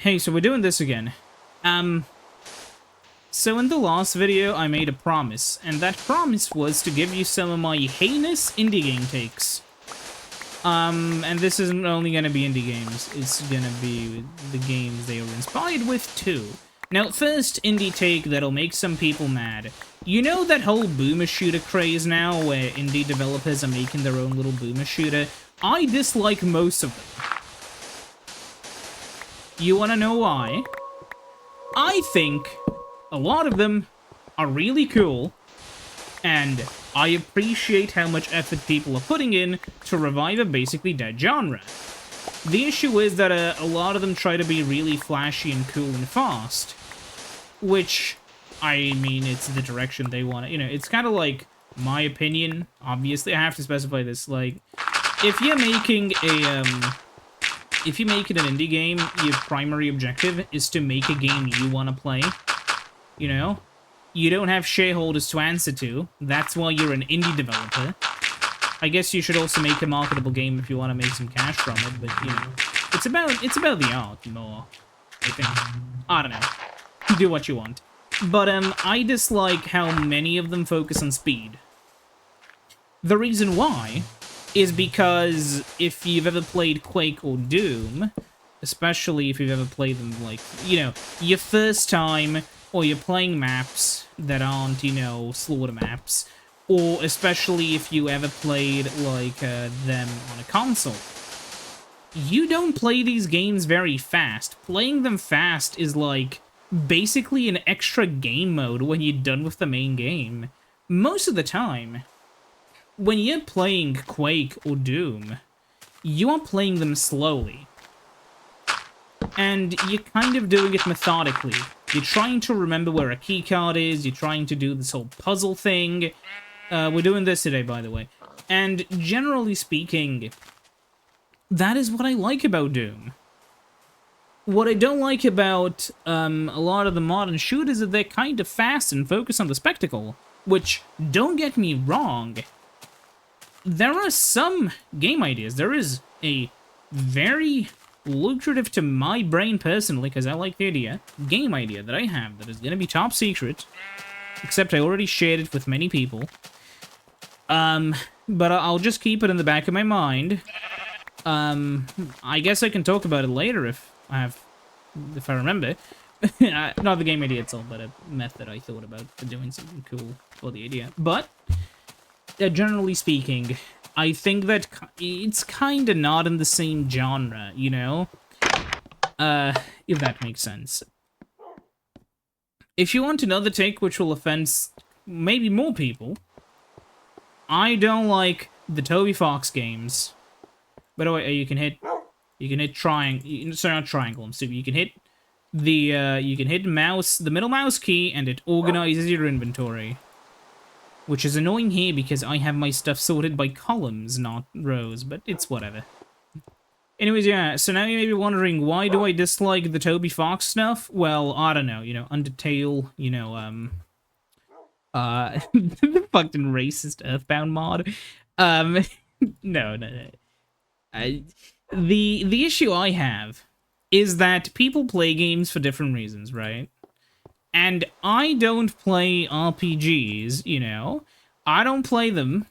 Hey, so we're doing this again. Um, so in the last video, I made a promise, and that promise was to give you some of my heinous indie game takes. And this isn't only gonna be indie games, it's gonna be the games they were inspired with, too. Now, first indie take that'll make some people mad. You know that whole boomer shooter craze now, where indie developers are making their own little boomer shooter? I dislike most of them. You wanna know why? I think a lot of them are really cool, and I appreciate how much effort people are putting in to revive a basically dead genre. The issue is that a lot of them try to be really flashy and cool and fast, which, I mean, it's the direction they want to, it's kind of like, my opinion, obviously, I have to specify this, like, if you're making if you make it an indie game, your primary objective is to make a game you want to play. You know? You don't have shareholders to answer to. That's why you're an indie developer. I guess you should also make a marketable game if you want to make some cash from it, but, it's about the art more, I think. I don't know. Do what you want. But, I dislike how many of them focus on speed. The reason why is because if you've ever played Quake or Doom, especially if you've ever played them, like, your first time, or you're playing maps that aren't, slaughter maps, or especially if you ever played, like, them on a console, you don't play these games very fast. Playing them fast is, like, basically an extra game mode when you're done with the main game. Most of the time, when you're playing Quake or Doom, you are playing them slowly. And you're kind of doing it methodically. You're trying to remember where a keycard is, you're trying to do this whole puzzle thing. We're doing this today, by the way. And generally speaking, that is what I like about Doom. What I don't like about a lot of the modern shooters is that they're kind of fast and focus on the spectacle. Which, don't get me wrong, there are some game ideas. There is a very lucrative to my brain personally, because I like the idea, game idea that I have that is going to be top secret, except I already shared it with many people. But I'll just keep it in the back of my mind. I guess I can talk about it later if I remember. Not the game idea itself, but a method I thought about for doing something cool for the idea. But generally speaking, I think that it's kind of not in the same genre, if that makes sense. If you want another take which will offend maybe more people, I don't like the Toby Fox games. By the way, you can hit triangle, sorry, not triangle, I'm stupid, you can hit the middle mouse key and it organizes your inventory. Which is annoying here because I have my stuff sorted by columns, not rows, but it's whatever. Anyways, yeah, so now you may be wondering, why do I dislike the Toby Fox stuff? Well, I don't know, Undertale, the fucking racist Earthbound mod. No. The issue I have is that people play games for different reasons, right? And I don't play RPGs, I don't play them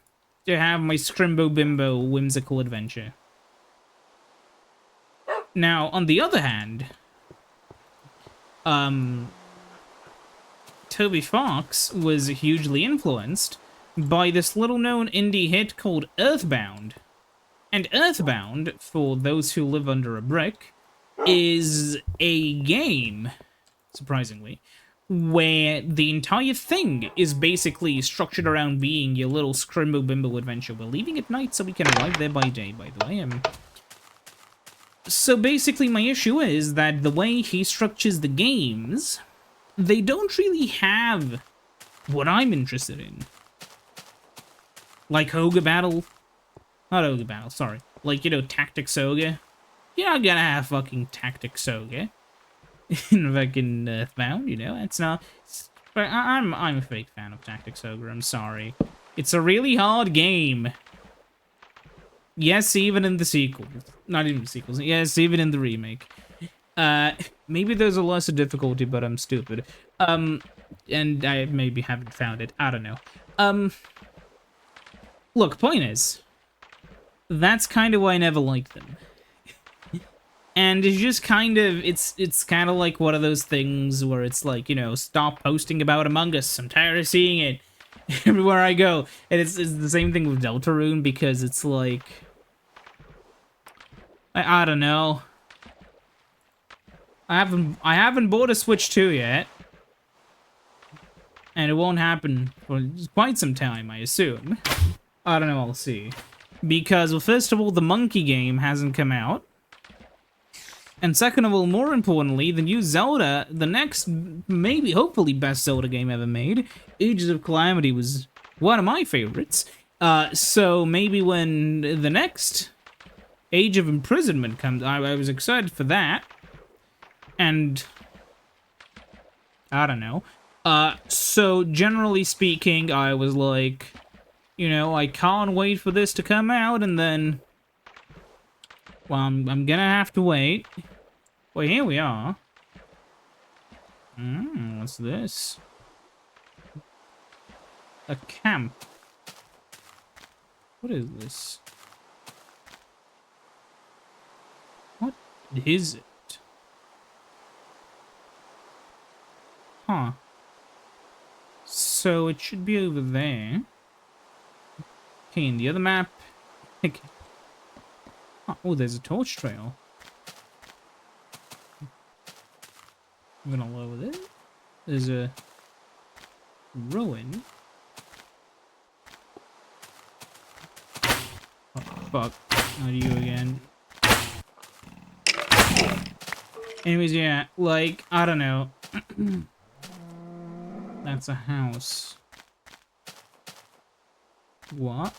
to have my Scrimbo Bimbo whimsical adventure. Now, on the other hand, Toby Fox was hugely influenced by this little-known indie hit called Earthbound. And Earthbound, for those who live under a brick, is a game, surprisingly, where the entire thing is basically structured around being your little Scrimbo Bimbo adventure. We're leaving at night so we can arrive there by day, by the way. So basically my issue is that the way he structures the games, they don't really have what I'm interested in. Like Ogre Battle. Not Ogre Battle, sorry. Like, Tactics Ogre. You're not gonna have fucking Tactics Ogre in fucking Earthbound, it's not. I'm a fake fan of Tactics Ogre. I'm sorry. It's a really hard game. Yes, even in the sequels. Not even the sequels. Yes, even in the remake. Maybe there's a lesser difficulty, but I'm stupid. And I maybe haven't found it. I don't know. Look, point is, that's kind of why I never liked them. And it's just kind of, it's kind of like one of those things where it's like, you know, stop posting about Among Us. I'm tired of seeing it everywhere I go. And it's the same thing with Deltarune, because it's like, I don't know. I haven't bought a Switch 2 yet. And it won't happen for quite some time, I assume. I don't know, I'll see. Because, well, first of all, the Monkey game hasn't come out. And second of all, more importantly, the new Zelda, the next, maybe, hopefully, best Zelda game ever made, Ages of Calamity, was one of my favorites. So maybe when the next Age of Imprisonment comes, I was excited for that. And I don't know. So generally speaking, I was like, you know, I can't wait for this to come out, and then, well, I'm gonna have to wait. Well, here we are. What's this? A camp. What is this? What is it? Huh. So it should be over there. Okay, in the other map. Okay. Oh, there's a torch trail. I'm gonna lower this. There's a ruin. Oh, fuck. Not you again. Anyways, yeah, like, I don't know. That's a house. What?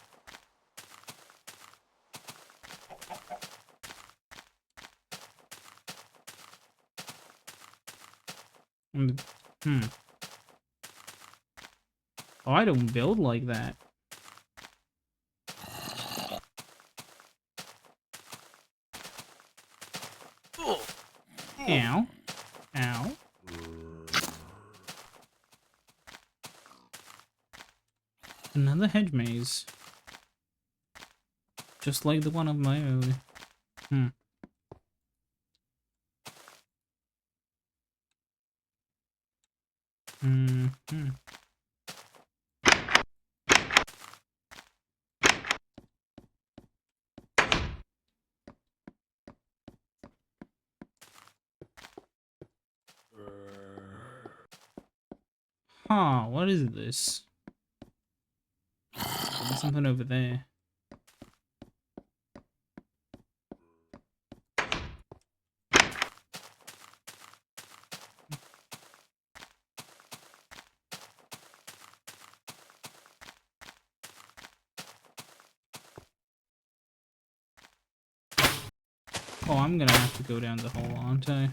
Oh, I don't build like that. Ow. Ow. Another hedge maze. Just like the one of my own. Huh, what is this? There's something over there. Oh, I'm gonna have to go down the hole, aren't I?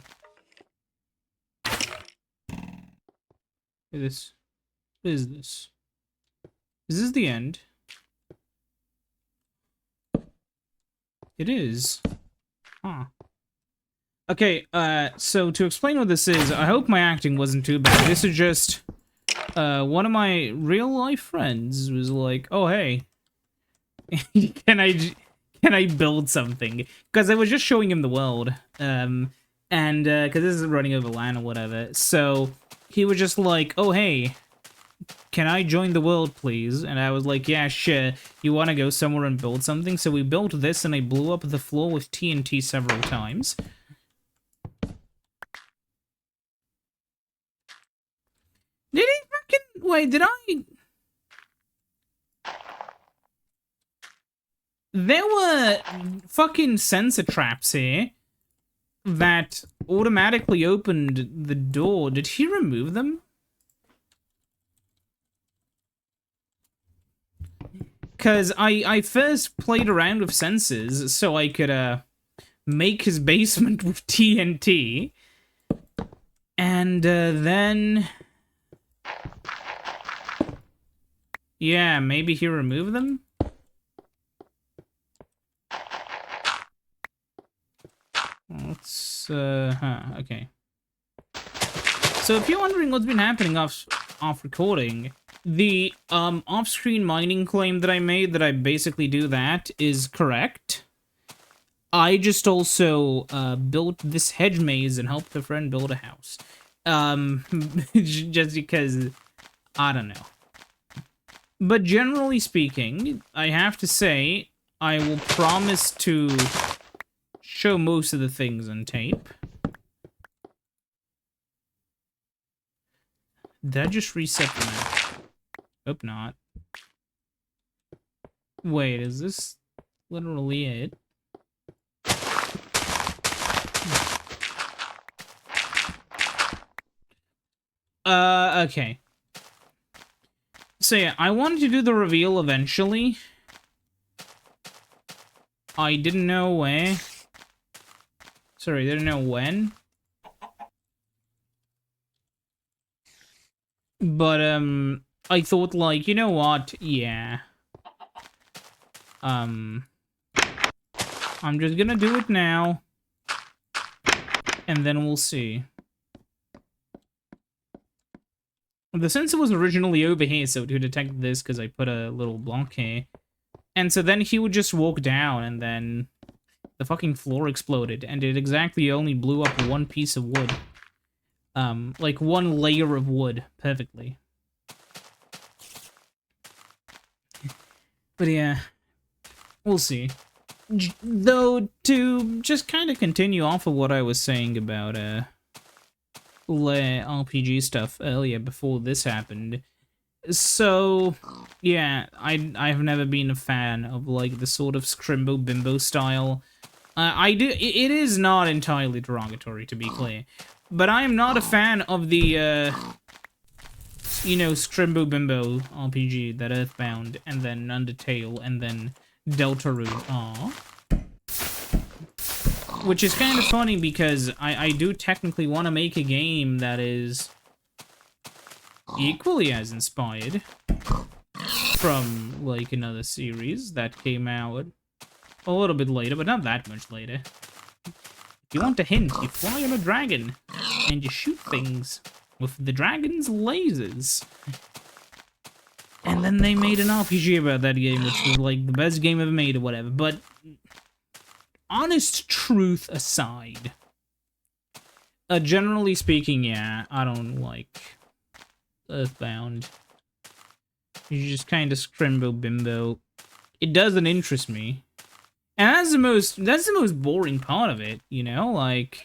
What is this? Is this the end? It is. Huh. Okay, so to explain what this is, I hope my acting wasn't too bad. This is just, one of my real-life friends was like, oh, hey, can I build something? Because I was just showing him the world, and, because this is running over LAN or whatever, so he was just like, oh, hey, can I join the world, please? And I was like, yeah, sure. You want to go somewhere and build something? So we built this, and I blew up the floor with TNT several times. Did he fucking... Wait, did I... There were fucking sensor traps here that automatically opened the door. Did he remove them? Because I first played around with sensors so I could make his basement with TNT. And then... Yeah, maybe he removed them? Let's Okay. So if you're wondering what's been happening off recording, the off-screen mining claim that I made, that I basically do that, is correct. I just also built this hedge maze and helped a friend build a house. Just because, I don't know. But generally speaking, I have to say, I will promise to show most of the things on tape. Did I just reset the map? Hope not. Wait, is this literally it? Okay. So yeah, I wanted to do the reveal eventually. I didn't know where. Sorry, didn't know when. But, I thought, like, you know what? Yeah. I'm just gonna do it now. And then we'll see. The sensor was originally over here, so to detect this, because I put a little block here. And so then he would just walk down, and then the fucking floor exploded, and it exactly only blew up one piece of wood. Like one layer of wood, perfectly. But yeah, we'll see. Though, to just kind of continue off of what I was saying about, RPG stuff earlier before this happened. So, yeah, I've never been a fan of, like, the sort of Scrimbo Bimbo style. It is not entirely derogatory, to be clear. But I am not a fan of the, you know, Scrimbo Bimbo RPG, that Earthbound, and then Undertale, and then Deltarune. Aww. Which is kind of funny because I do technically want to make a game that is equally as inspired from, like, another series that came out a little bit later, but not that much later. If you want a hint, you fly on a dragon, and you shoot things with the dragon's lasers. And then they made an RPG about that game, which was, like, the best game ever made or whatever, but honest truth aside, generally speaking, yeah, I don't like Earthbound. It's just kind of Scrimbo Bimbo. It doesn't interest me. And that's the most boring part of it, you know? Like,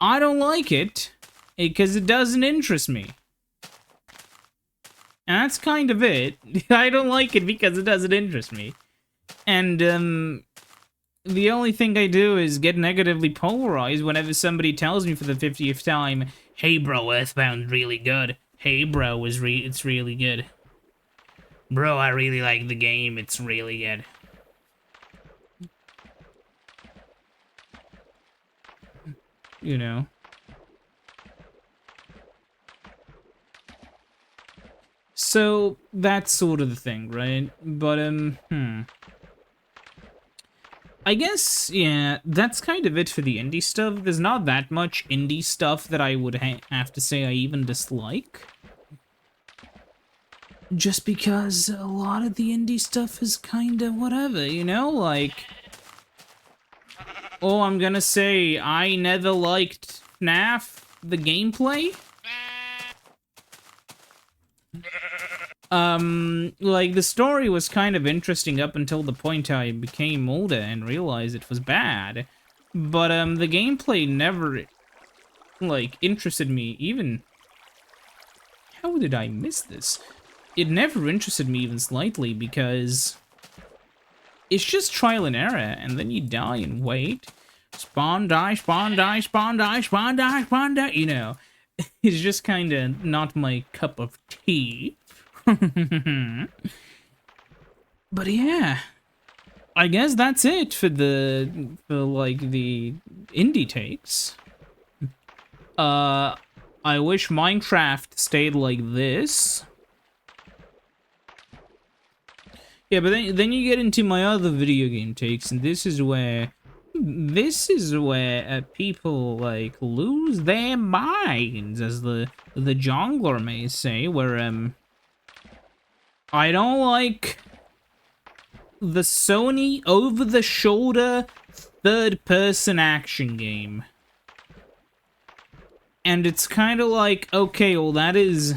I don't like it because it doesn't interest me. And that's kind of it. I don't like it because it doesn't interest me. And, the only thing I do is get negatively polarized whenever somebody tells me for the 50th time, "Hey bro, Earthbound's really good. Hey bro, it's really good. Bro, I really like the game, it's really good." You know. So, that's sort of the thing, right? But, I guess, yeah, that's kind of it for the indie stuff. There's not that much indie stuff that I would have to say I even dislike. Just because a lot of the indie stuff is kind of whatever, you know? Like, oh, I'm gonna say I never liked FNAF, the gameplay. Like, the story was kind of interesting up until the point I became older and realized it was bad. But, the gameplay never, like, interested me even... How did I miss this? It never interested me even slightly because... It's just trial and error, and then you die and wait. Spawn, die, spawn, die, spawn, die, spawn, die, spawn, die, you know. It's just kinda not my cup of tea. But yeah, I guess that's it for like the indie takes. I wish Minecraft stayed like this. Yeah, but then you get into my other video game takes, and this is where This is where people like lose their minds, as the jongler may say. Where I don't like the Sony over-the-shoulder third-person action game. And it's kind of like, okay, well, that is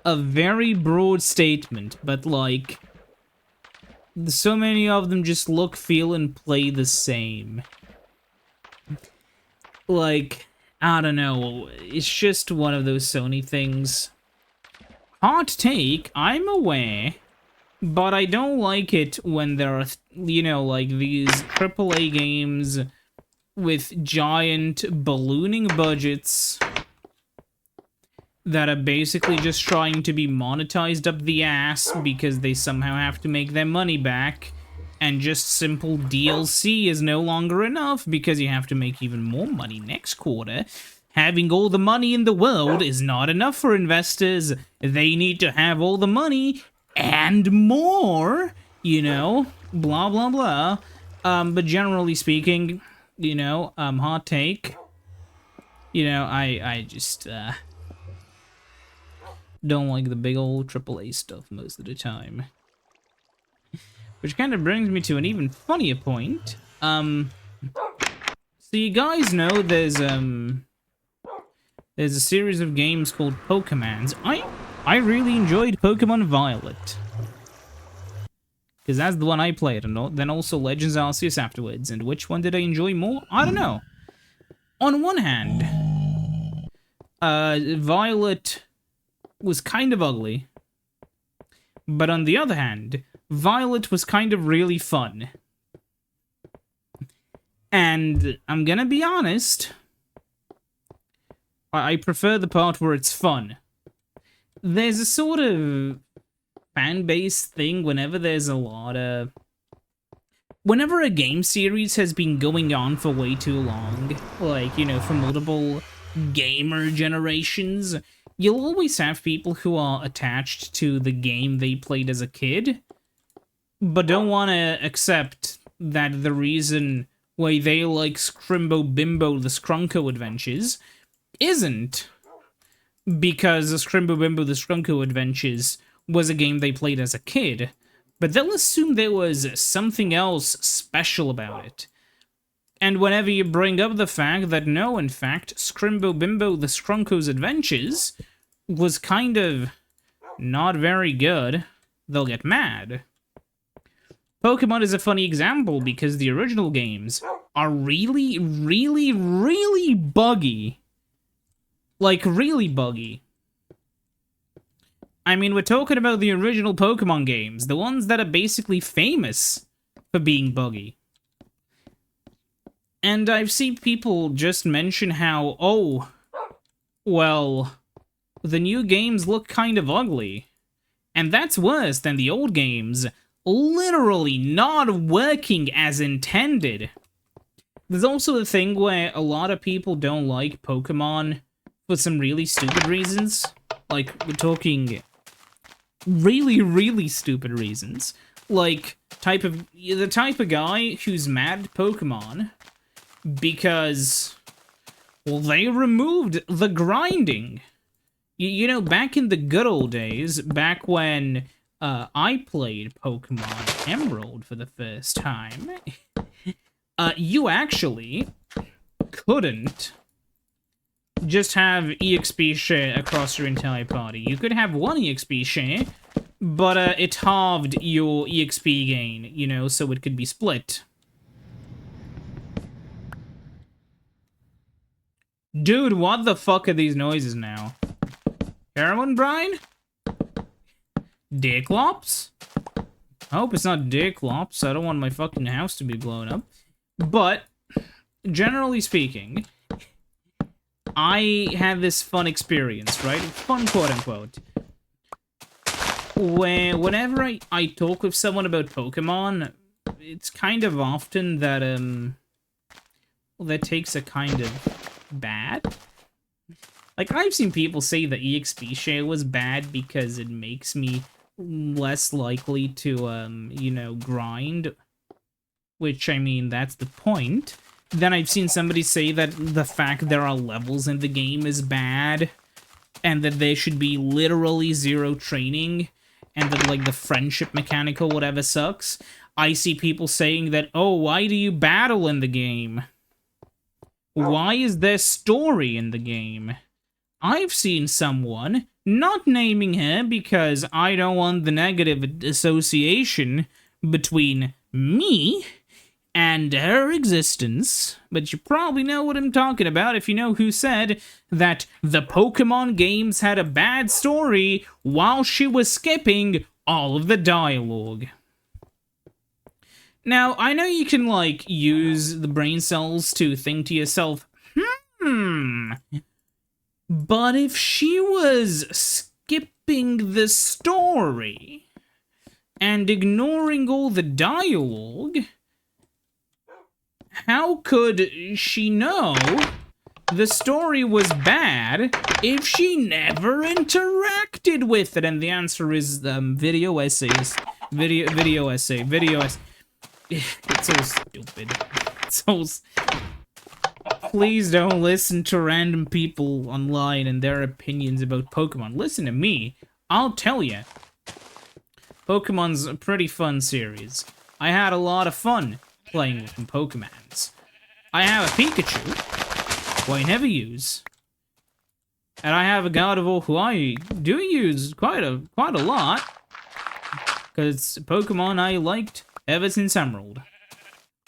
a very broad statement, but, like, so many of them just look, feel, and play the same. Like, I don't know, it's just one of those Sony things. Hot take, I'm aware, but I don't like it when there are, you know, like, these AAA games with giant ballooning budgets that are basically just trying to be monetized up the ass because they somehow have to make their money back, and just simple DLC is no longer enough because you have to make even more money next quarter. Having all the money in the world is not enough for investors. They need to have all the money and more, you know, blah, blah, blah. But generally speaking, you know, hot take, you know, I just, don't like the big old AAA stuff most of the time. Which kind of brings me to an even funnier point. So you guys know there's a series of games called Pokemons. I really enjoyed Pokemon Violet, because that's the one I played, and then also Legends Arceus afterwards. And which one did I enjoy more? I don't know. On one hand, Violet was kind of ugly, but on the other hand, Violet was kind of really fun. And I'm gonna be honest, I prefer the part where it's fun. There's a sort of fan-base thing whenever there's a lot of... Whenever a game series has been going on for way too long, like, you know, for multiple gamer generations, you'll always have people who are attached to the game they played as a kid, but don't want to accept that the reason why they like Scrimbo Bimbo the Scrunko Adventures isn't because the Scrimbo Bimbo the Scrunko Adventures was a game they played as a kid, but they'll assume there was something else special about it. And whenever you bring up the fact that no, in fact, Scrimbo Bimbo the Scrunko's Adventures was kind of not very good, they'll get mad. Pokemon is a funny example because the original games are really, really, really buggy. Like, really buggy. I mean, we're talking about the original Pokemon games, the ones that are basically famous for being buggy. And I've seen people just mention how, oh, well, the new games look kind of ugly. And that's worse than the old games literally not working as intended. There's also the thing where a lot of people don't like Pokemon for some really stupid reasons. Like, we're talking really, really stupid reasons. Like, the type of guy who's mad at Pokemon because, well, they removed the grinding. You know, back in the good old days, back when I played Pokemon Emerald for the first time, you actually couldn't just have EXP share across your entire party. You could have one EXP share, but it halved your EXP gain, you know, so it could be split. Dude, what the fuck are these noises now? Heroin brine? Diclops? I hope it's not Diclops. I don't want my fucking house to be blown up. But, generally speaking, I had this fun experience, right? Fun, quote-unquote. Whenever I talk with someone about Pokemon, it's kind of often that, well, that takes a kind of bad. Like, I've seen people say the EXP share was bad because it makes me less likely to, you know, grind. which, I mean, that's the point. Then I've seen somebody say that the fact there are levels in the game is bad, and that there should be literally zero training, and that, like, the friendship mechanic or whatever sucks. I see people saying that, oh, why do you battle in the game? Why is there story in the game? I've seen someone, not naming her because I don't want the negative association between me and her existence, but you probably know what I'm talking about if you know who said that the Pokemon games had a bad story while she was skipping all of the dialogue. Now, I know you can, like, use the brain cells to think to yourself, but if she was skipping the story and ignoring all the dialogue, how could she know the story was bad if she never interacted with it? And the answer is video essays. Video essay. It's so stupid. Please don't listen to random people online and their opinions about Pokemon. Listen to me. I'll tell you. Pokemon's a pretty fun series. I had a lot of fun playing with some Pokemons. I have a Pikachu, who I never use. And I have a Gardevoir who I do use quite a lot. Because Pokemon I liked ever since Emerald.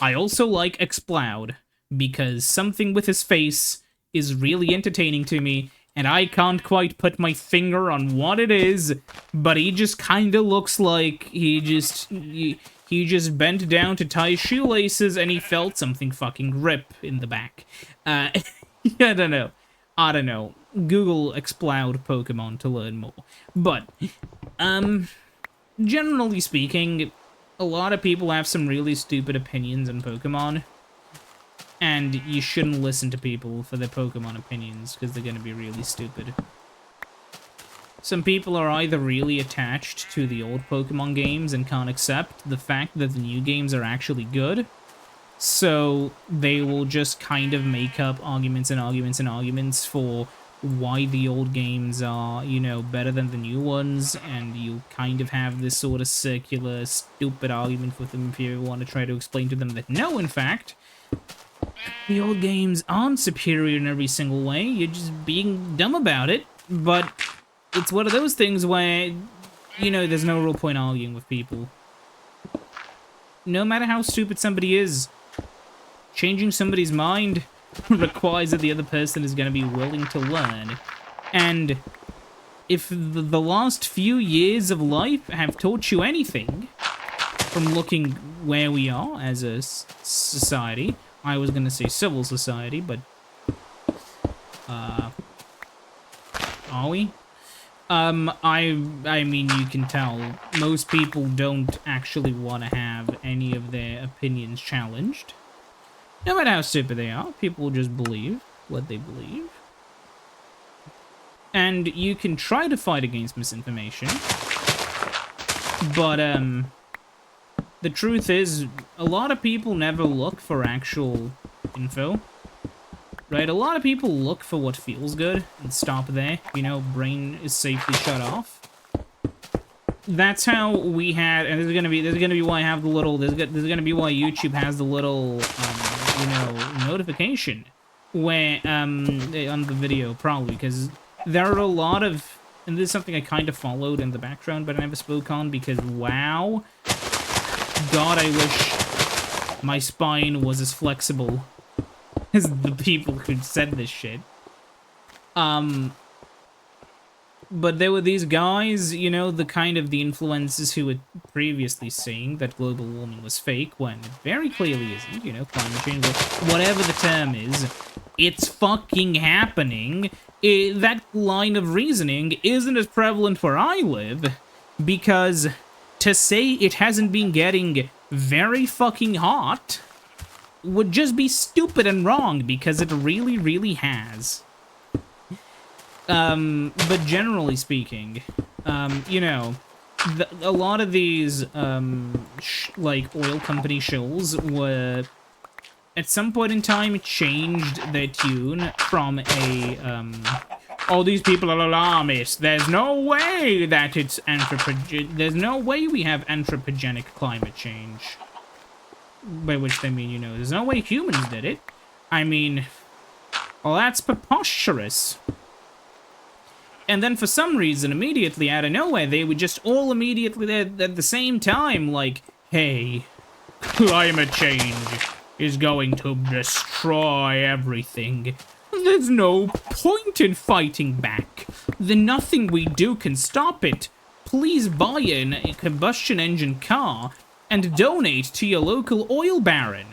I also like Exploud, because something with his face is really entertaining to me, and I can't quite put my finger on what it is, but he just kinda looks like he just bent down to tie his shoelaces and he felt something fucking rip in the back. I don't know. Google Exploud Pokemon to learn more. But, generally speaking, a lot of people have some really stupid opinions on Pokemon. And you shouldn't listen to people for their Pokemon opinions, because they're gonna be really stupid. Some people are either really attached to the old Pokemon games and can't accept the fact that the new games are actually good, so they will just kind of make up arguments for why the old games are, you know, better than the new ones, and you kind of have this sort of circular, stupid argument with them if you want to try to explain to them that no, in fact, the old games aren't superior in every single way, you're just being dumb about it, but it's one of those things where, you know, there's no real point arguing with people. No matter how stupid somebody is, changing somebody's mind requires that the other person is going to be willing to learn. And if the last few years of life have taught you anything, from looking where we are as a society, I was going to say civil society, but are we? I mean, you can tell, most people don't actually want to have any of their opinions challenged. No matter how stupid they are, people will just believe what they believe. And you can try to fight against misinformation, but, the truth is, a lot of people never look for actual info. Right? A lot of people look for what feels good and stop there. You know, brain is safely shut off. That's how we had, and this is gonna be why I have the little, this is gonna be why YouTube has the little, you know, notification where, on the video, probably, because there are a lot of, and this is something I kind of followed in the background, but I never spoke on, because, wow, God, I wish my spine was as flexible as the people who said this shit. But there were these guys, you know, the kind of the influencers who were previously saying that global warming was fake, when it very clearly isn't, you know, climate change, whatever the term is, it's fucking happening. That line of reasoning isn't as prevalent where I live, because to say it hasn't been getting very fucking hot would just be stupid and wrong, because it really, really has. But generally speaking, you know, a lot of these, like, oil company shills were, at some point in time, changed their tune from a, all these people are alarmists. There's no way that it's there's no way we have anthropogenic climate change. By which they mean, you know, there's no way humans did it. I mean, well, that's preposterous. And then for some reason, immediately out of nowhere, they would just all immediately at the same time, like, hey, climate change is going to destroy everything. There's no point in fighting back. Nothing we do can stop it. Please buy in a combustion engine car and donate to your local oil baron.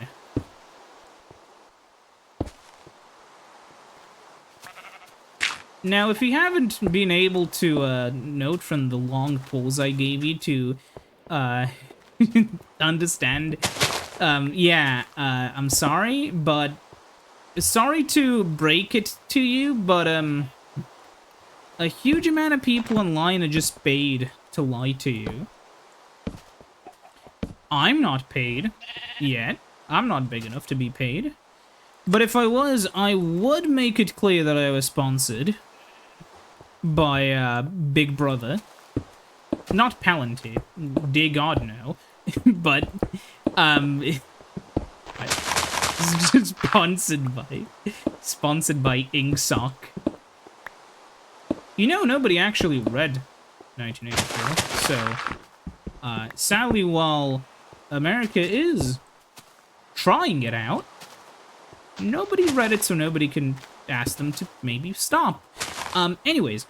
Now, if you haven't been able to note from the long pause I gave you to understand, I'm sorry, but sorry to break it to you, but a huge amount of people online are just paid to lie to you. I'm not paid yet. I'm not big enough to be paid. But if I was, I would make it clear that I was sponsored by Big Brother. Not Palantir. Dear God, no. But, sponsored by Ingsoc. You know, nobody actually read 1984, so, sadly, while America is trying it out, nobody read it, so nobody can ask them to maybe stop. Anyways,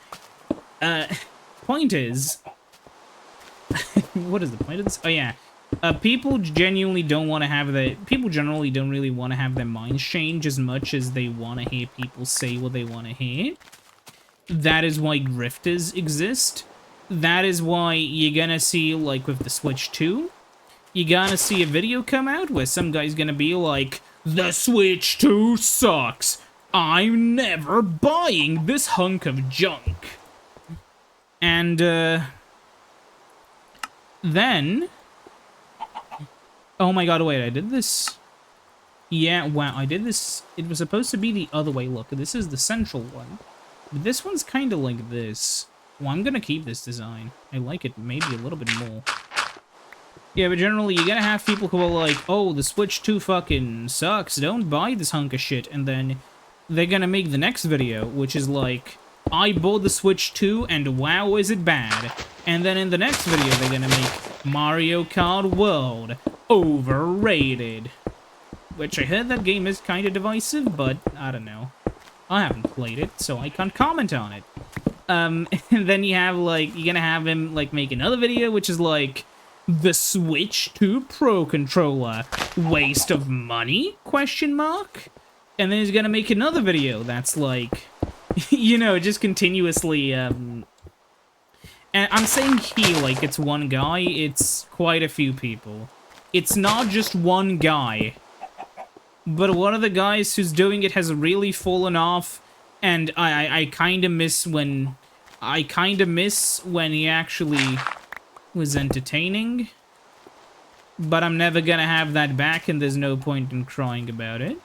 point is, what is the point of this? Oh, yeah. People genuinely don't want to have people generally don't really want to have their minds change as much as they want to hear people say what they want to hear. That is why grifters exist. That is why you're gonna see, like, with the Switch 2, you're gonna see a video come out where some guy's gonna be like, the Switch 2 sucks. I'm never buying this hunk of junk. And, then... Oh my god, wait, I did this... Yeah, wow, I did this... It was supposed to be the other way. Look, this is the central one. But this one's kind of like this. Well, I'm gonna keep this design. I like it maybe a little bit more. Yeah, but generally, you're gonna have people who are like, oh, the Switch 2 fucking sucks, don't buy this hunk of shit, and then they're gonna make the next video, which is like, I bought the Switch 2, and wow, is it bad. And then in the next video, they're gonna make Mario Kart World overrated. Which I heard that game is kind of divisive, but I don't know. I haven't played it, so I can't comment on it. And then you have, like, you're gonna have him, like, make another video, which is like, the Switch 2 Pro Controller, waste of money, question mark? And then he's gonna make another video that's like, you know, just continuously, and I'm saying he, like, it's one guy, it's quite a few people. It's not just one guy. But one of the guys who's doing it has really fallen off, and I kind of miss when... I kind of miss when he actually was entertaining. But I'm never gonna have that back, and there's no point in crying about it.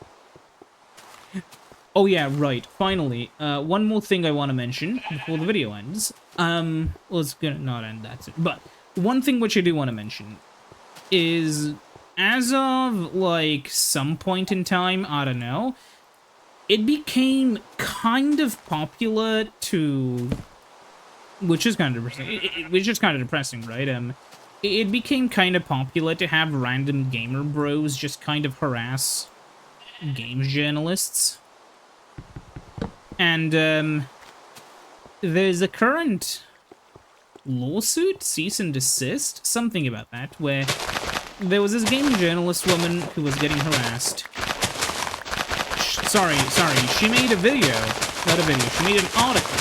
Oh yeah, right, finally. One more thing I want to mention before the video ends. Well, it's gonna not end, that's it. But one thing which I do want to mention is... As of, like, some point in time, I don't know, it became kind of popular to... Which is kind of depressing. Which is kind of depressing, right? It became kind of popular to have random gamer bros just kind of harass games journalists. And, there's a current lawsuit, cease and desist, something about that, where... There was this game journalist woman who was getting harassed. Sorry, she made a video. Not a video, she made an article.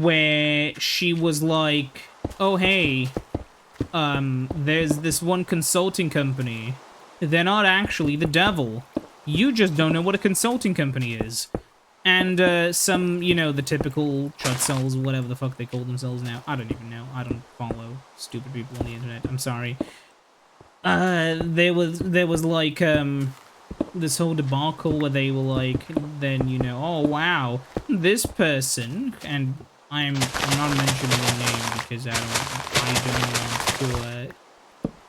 Where she was like, oh hey, there's this one consulting company. They're not actually the devil. You just don't know what a consulting company is. And some, you know, the typical chutzells, whatever the fuck they call themselves now. I don't even know. I don't follow stupid people on the internet. I'm sorry. There was like, this whole debacle where they were like, then, you know, oh, wow, this person, and I'm not mentioning their name because I don't want to,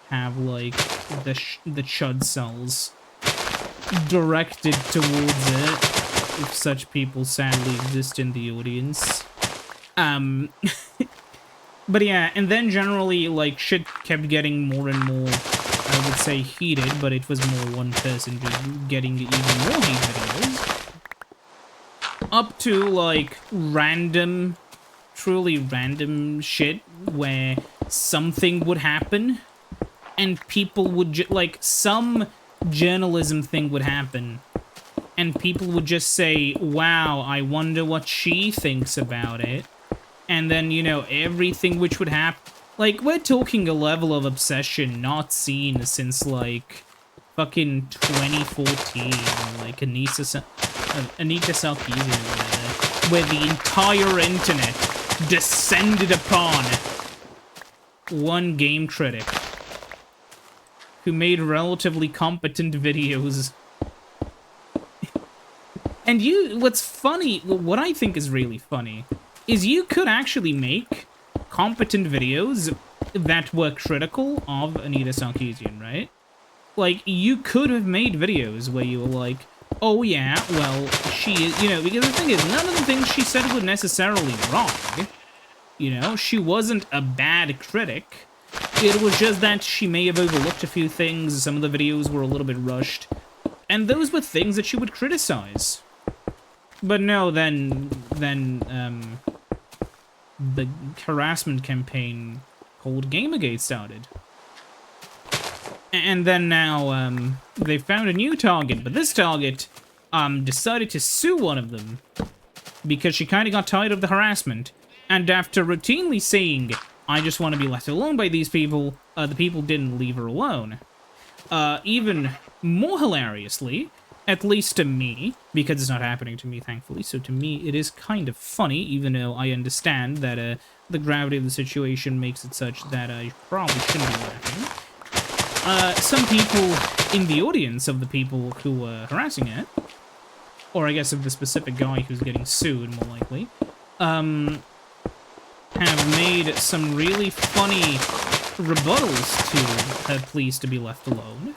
have, like, the chud cells directed towards it, if such people sadly exist in the audience. But yeah, and then generally, like, shit kept getting more and more, I would say, heated, but it was more one person just getting even more hate videos. Up to, like, random, truly random shit where something would happen and people would, like, some journalism thing would happen and people would just say, wow, I wonder what she thinks about it. And then, you know, everything which would happen. Like, we're talking a level of obsession not seen since, like, fucking 2014. Or, like, Anita Sarkeesian, where the entire internet descended upon one game critic who made relatively competent videos. And what's funny, what I think is really funny, is you could actually make competent videos that were critical of Anita Sarkeesian, right? Like, you could have made videos where you were like, oh yeah, well, she is, you know, because the thing is, none of the things she said were necessarily wrong. You know, she wasn't a bad critic. It was just that she may have overlooked a few things, some of the videos were a little bit rushed, and those were things that she would criticize. But no, then the harassment campaign called Gamergate started. And then now, they found a new target, but this target, decided to sue one of them because she kind of got tired of the harassment. And after routinely saying, I just want to be left alone by these people, the people didn't leave her alone. Even more hilariously, at least to me, because it's not happening to me, thankfully, so to me it is kind of funny, even though I understand that the gravity of the situation makes it such that I probably shouldn't be laughing. Some people in the audience of the people who were harassing it, or I guess of the specific guy who's getting sued, more likely, have made some really funny rebuttals to her pleas to be left alone.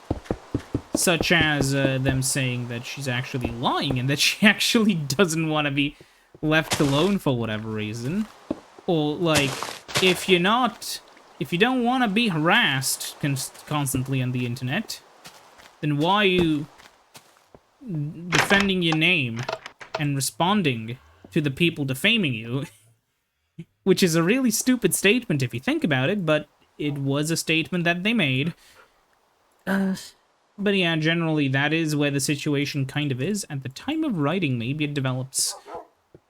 Such as them saying that she's actually lying and that she actually doesn't want to be left alone for whatever reason. Or, like, if you don't want to be harassed constantly on the internet, then why are you defending your name and responding to the people defaming you? Which is a really stupid statement if you think about it, but it was a statement that they made. But yeah, generally, that is where the situation kind of is. At the time of writing, maybe it develops.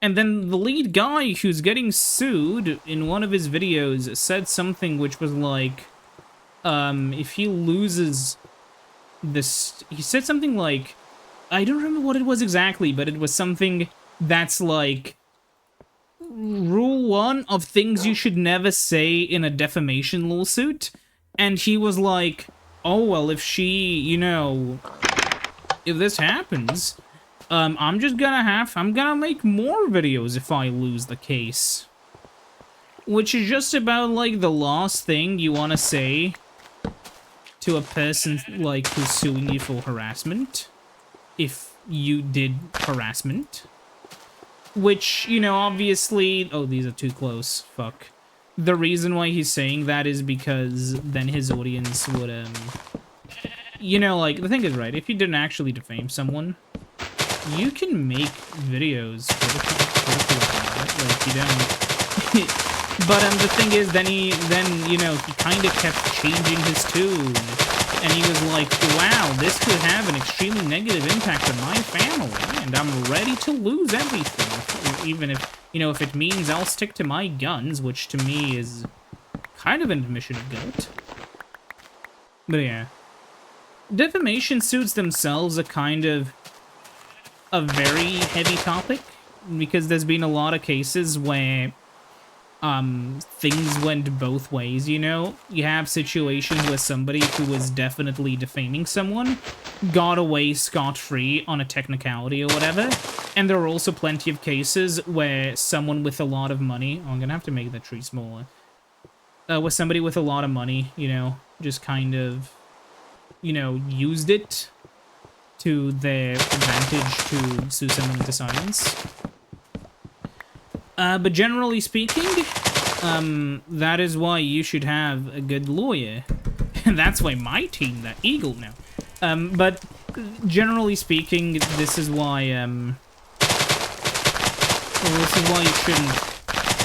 And then the lead guy who's getting sued in one of his videos said something which was like, if he loses this... He said something like... I don't remember what it was exactly, but it was something that's like... Rule 1 of things you should never say in a defamation lawsuit. And he was like... Oh, well, if she, you know, if this happens, I'm gonna make more videos if I lose the case. Which is just about, like, the last thing you want to say to a person, like, who's suing you for harassment. If you did harassment. Which, you know, obviously... Oh, these are too close. Fuck. The reason why he's saying that is because then his audience would, you know, like, the thing is, right, if you didn't actually defame someone, you can make videos like, you don't... But, the thing is, then, you know, he kind of kept changing his tune, and he was like, wow, this could have an extremely negative impact on my family, and I'm ready to lose everything, even if... You know, if it means I'll stick to my guns, which to me is kind of an admission of guilt. But yeah. Defamation suits themselves are kind of a very heavy topic, because there's been a lot of cases where things went both ways, you know? You have situations where somebody who was definitely defaming someone got away scot-free on a technicality or whatever, and there are also plenty of cases where someone with a lot of money... Oh, I'm gonna have to make that tree smaller. Where somebody with a lot of money, you know, just kind of, you know, used it to their advantage to sue someone into silence. But generally speaking, that is why you should have a good lawyer. And that's why my team, that Eagle, now. But generally speaking, this is why, well, this is why you shouldn't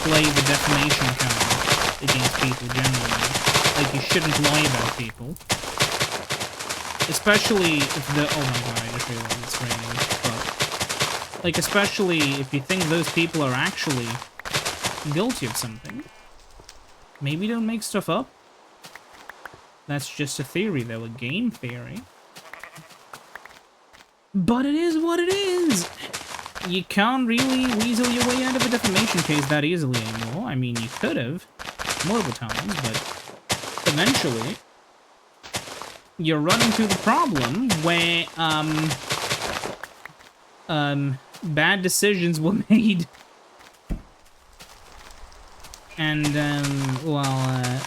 play the defamation card against people generally. Like, you shouldn't lie about people. Especially if the... Oh my god, I just realized it's raining. But, like, especially if you think those people are actually guilty of something. Maybe don't make stuff up. That's just a theory, though, a game theory. But it is what it is! You can't really weasel your way out of a defamation case that easily anymore. I mean, you could have multiple times, but eventually you're running into the problem where, bad decisions were made. And, well,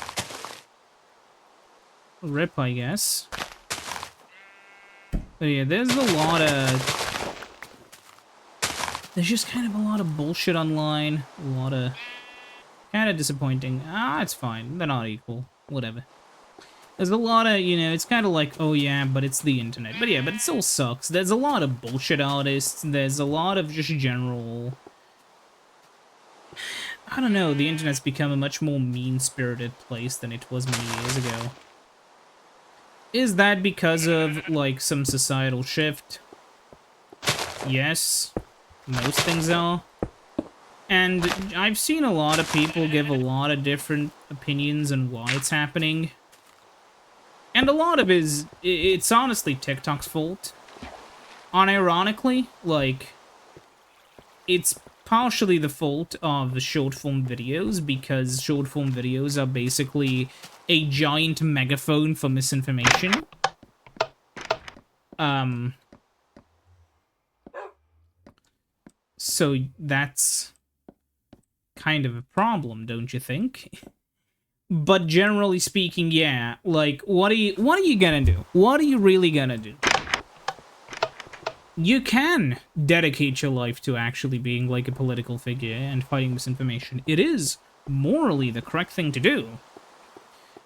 rip, I guess. But yeah, there's a lot of... There's just kind of a lot of bullshit online. A lot of... Kind of disappointing. Ah, it's fine. They're not equal. Whatever. There's a lot of, you know, it's kind of like, oh yeah, but it's the internet. But yeah, but it still sucks. There's a lot of bullshit artists. There's a lot of just general... I don't know, the internet's become a much more mean-spirited place than it was many years ago. Is that because of, like, some societal shift? Yes. Most things are. And I've seen a lot of people give a lot of different opinions on why it's happening. And a lot of it's honestly TikTok's fault. Unironically, like, it's partially the fault of the short-form videos, because short-form videos are basically a giant megaphone for misinformation. So that's kind of a problem, don't you think? But generally speaking, yeah, like, what are you gonna do? What are you really gonna do? You can dedicate your life to actually being like a political figure and fighting misinformation. It is morally the correct thing to do.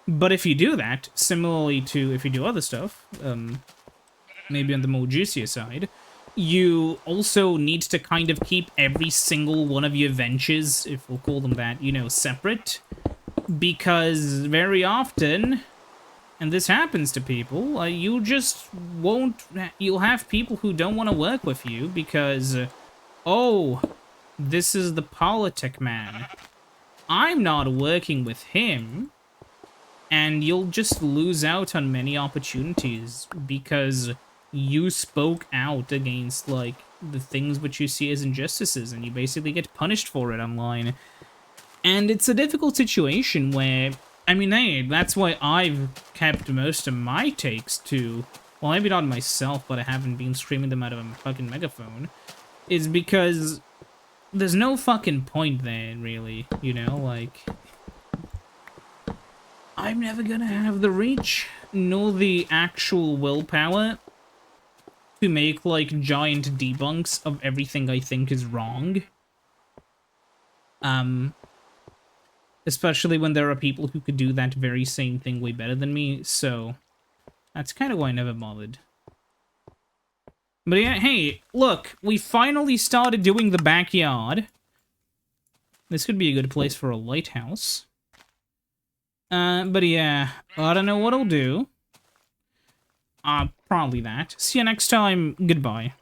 But if you do that, similarly to if you do other stuff, maybe on the more juicier side, you also need to kind of keep every single one of your ventures, if we'll call them that, you know, separate. Because very often... And this happens to people, you just won't... You'll have people who don't want to work with you because... oh, this is the politic man. I'm not working with him. And you'll just lose out on many opportunities because you spoke out against, like, the things which you see as injustices, and you basically get punished for it online. And it's a difficult situation where... I mean, hey, that's why I've kept most of my takes to... Well, maybe not myself, but I haven't been screaming them out of a fucking megaphone. Is because there's no fucking point there, really, you know? Like, I'm never gonna have the reach, nor the actual willpower to make, like, giant debunks of everything I think is wrong. Especially when there are people who could do that very same thing way better than me, so that's kind of why I never bothered. But yeah, hey, look, we finally started doing the backyard. This could be a good place for a lighthouse. But yeah, I don't know what I'll do. Probably that. See you next time, goodbye.